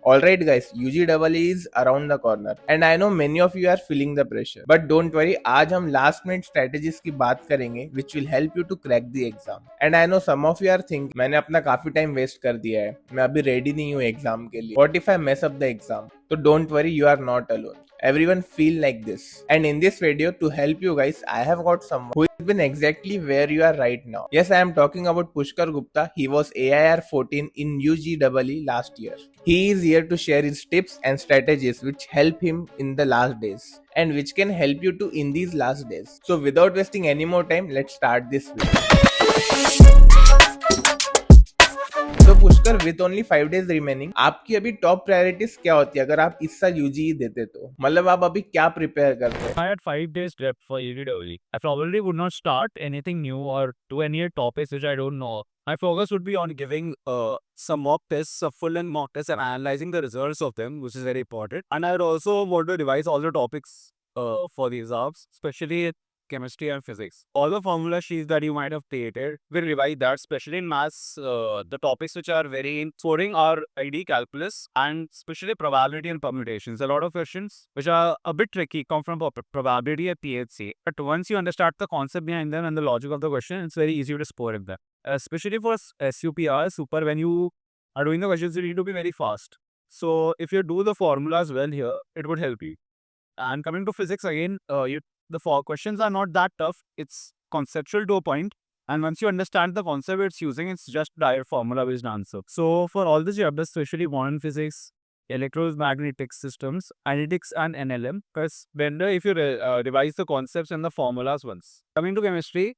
Alright guys, UGEE is around the corner and I know many of you are feeling the pressure. But don't worry, आज हम last minute strategies की बात करेंगे which will help you to crack the exam. And I know some of you are thinking मैंने अपना काफी time waste कर दिया है, मैं अभी रेडी नहीं हूँ एग्जाम के लिए. What if I mess up the exam? So don't worry, you are not alone. Everyone feel like this. And in this video, to help you guys, I have got someone who has been exactly where you are right now. Yes, I am talking about Pushkar Gupta. He was AIR 14 in UGEE last year. He is here to share his tips and strategies which help him in the last days and which can help you too in these last days. So without wasting any more time, let's start this video. तो Pushkar, with only 5 days remaining, आपकी अभी top priorities क्या होती है अगर आप इस साल यूजीई देते तो? मतलब आप अभी क्या प्रिपेयर करते हैं? I had 5 days prep for UDW. I probably would not start anything new or do any topics which I don't know. My focus would be on giving some mock tests, a full and mock tests, and analyzing the results of them, which is very important. And I would also want to revise all the topics for the exams, especially chemistry and physics. All the formula sheets that you might have created, we'll revise that, especially in maths. The topics which are very scoring are ID, calculus, and especially probability and permutations. A lot of questions which are a bit tricky come from probability at PHC. But once you understand the concept behind them and the logic of the question, it's very easy to score in them. Especially for SUPR, super, when you are doing the questions, you need to be very fast. So if you do the formulas well here, it would help you. And coming to physics again, the four questions are not that tough. It's conceptual to a point. And once you understand the concept it's using, it's just direct formula based answer. So for all the chapters, especially modern physics, electromagnetic systems, analytics, and NLM, because better if you revise the concepts and the formulas once. Coming to chemistry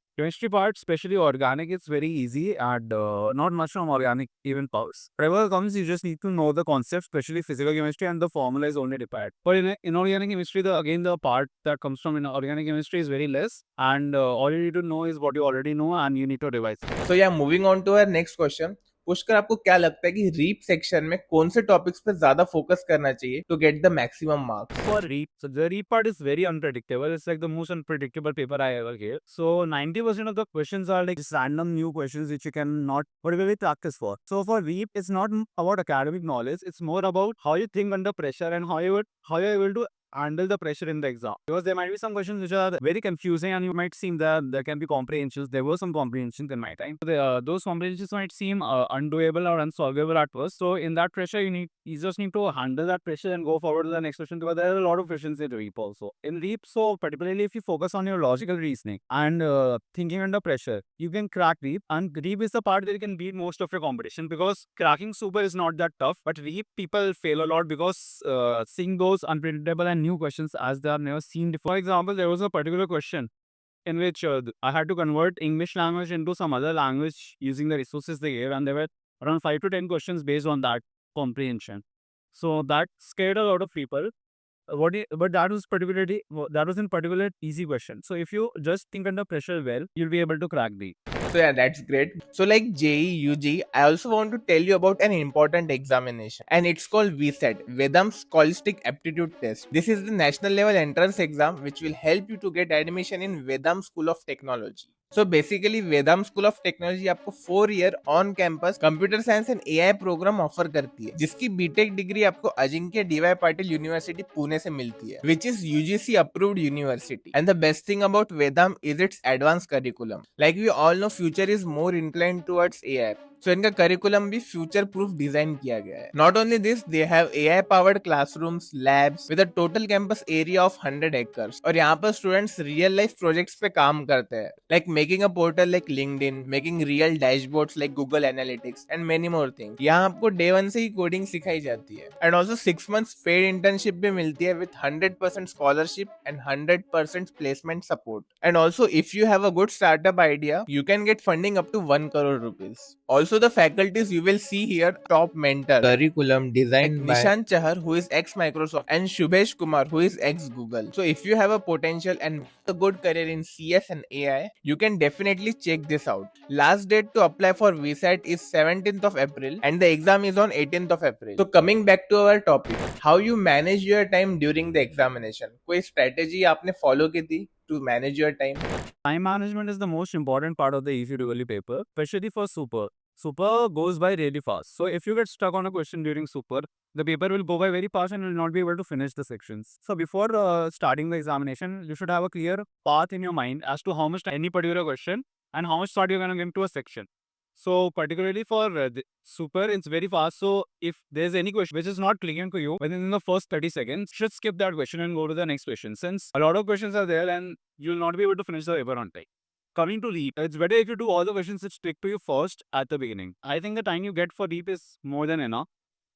part, especially organic, it's very easy and not much from organic even powers. Whatever comes, you just need to know the concept, especially physical chemistry, and the formula is only required. But in inorganic chemistry, the part that comes from inorganic chemistry is very less, and all you need to know is what you already know, and you need to revise it. So yeah, moving on to our next question. Pushkar, आपको क्या लगता है कि reap section में कौन से topics पे ज्यादा फोकस करना चाहिए to get the maximum marks? For REAP, so the REAP part is very unpredictable. It's like the most unpredictable paper I ever gave. So 90% of the questions are like just random new questions which you cannot particularly practice for. So for REAP, it's not about academic knowledge. It's more about how you think under pressure and how you're able to handle the pressure in the exam. Because there might be some questions which are very confusing and you might seem that there can be comprehensions. There were some comprehensions in my time. So those comprehensions might seem undoable or unsolvable at first. So in that pressure, you just need to handle that pressure and go forward to the next question, because there are a lot of questions in REAP also. In REAP, so particularly if you focus on your logical reasoning and thinking under pressure, you can crack REAP. And REAP is the part that you can beat most of your competition, because cracking super is not that tough. But REAP people fail a lot because seeing those unpredictable and new questions as they are never seen before. For example, there was a particular question in which I had to convert English language into some other language using the resources they gave, and there were around 5 to 10 questions based on that comprehension. So that scared a lot of people. But that was in particular easy question. So if you just think under pressure well, you'll be able to crack the. So yeah, that's great. So like JEE, UG, I also want to tell you about an important examination and it's called VSAT, Vedam Scholastic Aptitude Test. This is the national level entrance exam which will help you to get admission in Vedam School of Technology. So basically Vedam School of Technology आपको 4 year on campus computer science and AI programme offer करती है, जिसकी BTech degree आपको Ajinkya DY Patil University Pune से मिलती है, which is UGC approved university. And the best thing about Vedam is its advance curriculum. Like we all know future is more inclined towards AI, so इनका curriculum भी future proof design किया गया है. Not only this, they have AI powered classrooms, labs with a total campus area of 100 acres. और यहाँ पर students real life projects पे काम करते हैं, like making a portal like LinkedIn, making real dashboards like Google analytics and many more things. यहाँ आपको day 1 से ही कोडिंग सिखाई जाती है. And also 6 months paid internship भी मिलती है with 100% scholarship and 100% placement support. And also if you have a good startup idea, you can get funding up to 1 crore rupees. Also, the faculties you will see here, top mentor, curriculum designed by Nishant Chahar, who is ex-Microsoft, and Shubhesh Kumar, who is ex-Google. So, if you have a potential and a good career in CS and AI, you can definitely check this out. Last date to apply for VSAT is 17th of April, and the exam is on 18th of April. So, coming back to our topic, how you manage your time during the examination. कोई strategy आपने follow की थी to manage your time? Time management is the most important part of the ECEE paper, especially for super. Super goes by really fast. So if you get stuck on a question during Super, the paper will go by very fast and you will not be able to finish the sections. So before starting the examination, you should have a clear path in your mind as to how much time any particular question and how much thought you're going to give to a section. So particularly for the Super, it's very fast. So if there's any question which is not clicking to you within the first 30 seconds, you should skip that question and go to the next question, since a lot of questions are there and you'll not be able to finish the paper on time. Coming to leap, it's better if you do all the questions which stick to you first at the beginning. I think the time you get for leap is more than enough.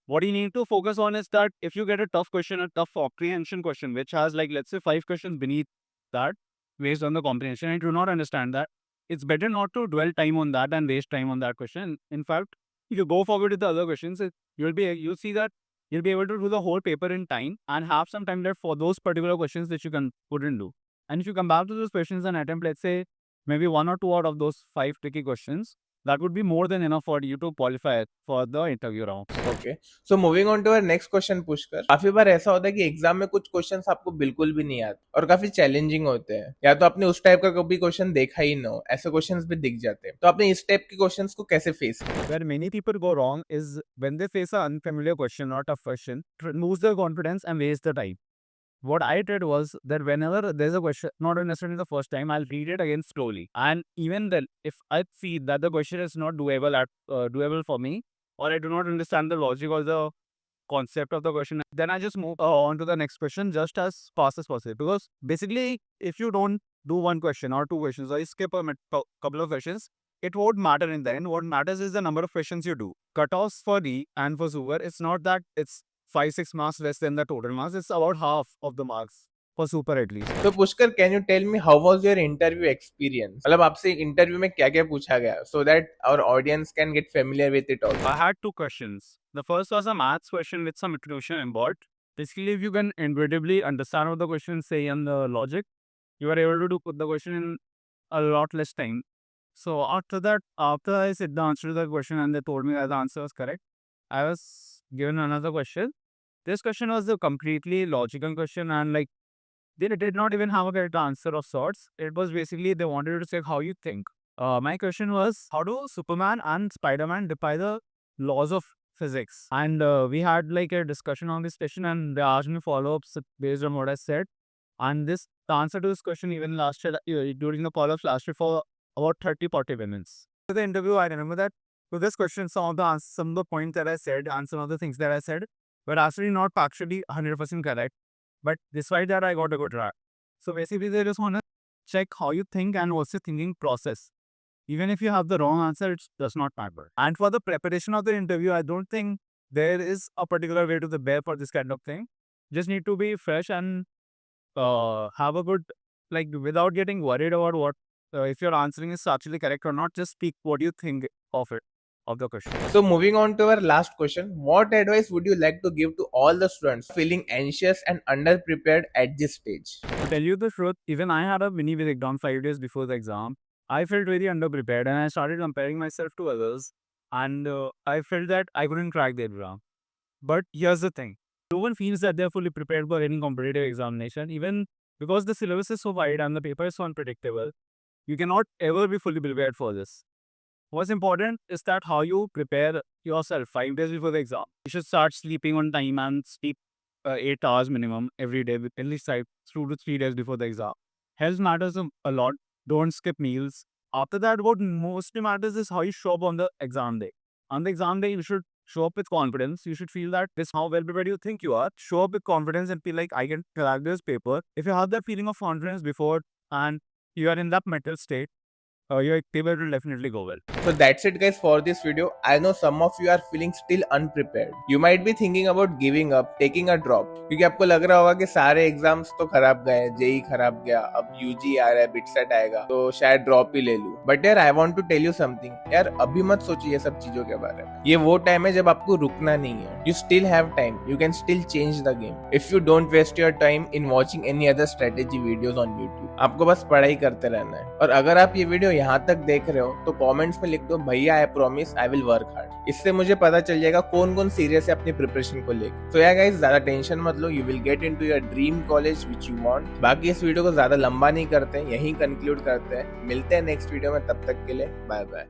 What you need to focus on is that if you get a tough question, a tough comprehension question, which has like, let's say 5 questions beneath that based on the comprehension, and you do not understand that, it's better not to dwell time on that and waste time on that question. In fact, if you go forward with the other questions, you'll see that you'll be able to do the whole paper in time and have some time left for those particular questions that you couldn't do. And if you come back to those questions and attempt, let's say, maybe 1 or 2 out of those 5 tricky questions, that would be more than enough for you to qualify for the interview round. Okay so moving on to our next question Pushkar, काफी बार ऐसा होता है कि exam में कुछ questions आपको बिल्कुल भी नहीं आते और काफी चैलेंजिंग होते हैं, या तो आपने उस टाइप का कभी क्वेश्चन देखा ही ना हो, ऐसे क्वेश्चंस भी दिख जाते हैं, तो आपने इस टाइप के क्वेश्चंस को कैसे फेस किया? Where many people go wrong is when they face an unfamiliar question or tough question, it removes their confidence and wastes the time. What I did was that whenever there's a question, not necessarily the first time, I'll read it again slowly. And even then, if I see that the question is not doable for me, or I do not understand the logic or the concept of the question, then I just move on to the next question just as fast as possible. Because basically, if you don't do one question or two questions, or you skip a couple of questions, it won't matter in the end. What matters is the number of questions you do. Cutoffs for D and for Super, it's not that it's 5-6 marks less than the total marks. It's about half of the marks for Super at least. तो Pushkar, can you tell me how was your interview experience? मतलब आपसे interview में क्या क्या पूछा गया, so that our audience can get familiar with it also. I had 2 questions. The first was a maths question with some intuition involved. Basically, if you can intuitively understand what the question say and the logic, you are able to put the question in a lot less time. So after that, after I said the answer to the question and they told me that the answer was correct, I was given another question. This question was a completely logical question, and like they did not even have a correct answer of sorts. It was basically they wanted to check how you think. My question was, how do Superman and Spider-Man defy the laws of physics? And we had like a discussion on this question, and they asked me follow-ups based on what I said. And the answer to this question even lasted during the follow-ups lasted for about 30-40 minutes. For the interview, I remember that with this question, some of the points that I said and some of the things that I said were actually not factually 100% correct. But despite that, I got a good rank. So basically, they just want to check how you think and what's your thinking process. Even if you have the wrong answer, it does not matter. And for the preparation of the interview, I don't think there is a particular way to prepare for this kind of thing. Just need to be fresh and have a good, like, without getting worried about what, if your answering is actually correct or not, just speak what you think of it, of the question. So moving on to our last question, what advice would you like to give to all the students feeling anxious and underprepared at this stage? To tell you the truth, even I had a mini big exam 5 days before the exam. I felt very underprepared and I started comparing myself to others, and I felt that I couldn't crack the exam. But here's the thing. No one feels that they're fully prepared for any competitive examination, even because the syllabus is so wide and the paper is so unpredictable. You cannot ever be fully prepared for this. What's important is that how you prepare yourself 5 days before the exam. You should start sleeping on time and sleep 8 hours minimum every day, with at least 2 to 3 days before the exam. Health matters a lot. Don't skip meals. After that, what mostly matters is how you show up on the exam day. On the exam day, you should show up with confidence. You should feel that this how well prepared you think you are. Show up with confidence and feel like I can crack this paper. If you have that feeling of confidence before and you are in that mental state, your paper will definitely go well. So that's it guys for this video. I know some of you are feeling still unprepared. You might be thinking about giving up, taking a drop, क्योंकि आपको लग रहा होगा कि सारे exams तो खराब गए, जेई खराब गया, अब यूजी आ रहा है, बिटसेट आएगा, तो शायद ड्रॉप ही ले लूं. बट यार I want to tell you something, यार अभी मत सोचिए ये सब चीजों के बारे में. ये वो टाइम है जब आपको रुकना नहीं है. You still have time, you can still change the game if you don't waste your time in watching any other strategy videos on YouTube. आपको बस पढ़ाई करते रहना है. और अगर आप ये वीडियो यहाँ तक देख रहे हो तो कमेंट्स में लिख दो भैया I promise I will work hard. इससे मुझे पता चल जाएगा कौन कौन सीरियस है अपनी प्रिपरेशन को लेकर. तो यार गाइस ज्यादा टेंशन मत लो, you will get into your dream college which you want. बाकी इस वीडियो को ज्यादा लंबा नहीं करते, यहीं कंक्लूड करते हैं. मिलते हैं नेक्स्ट वीडियो में, तब तक के लिए बाय बाय.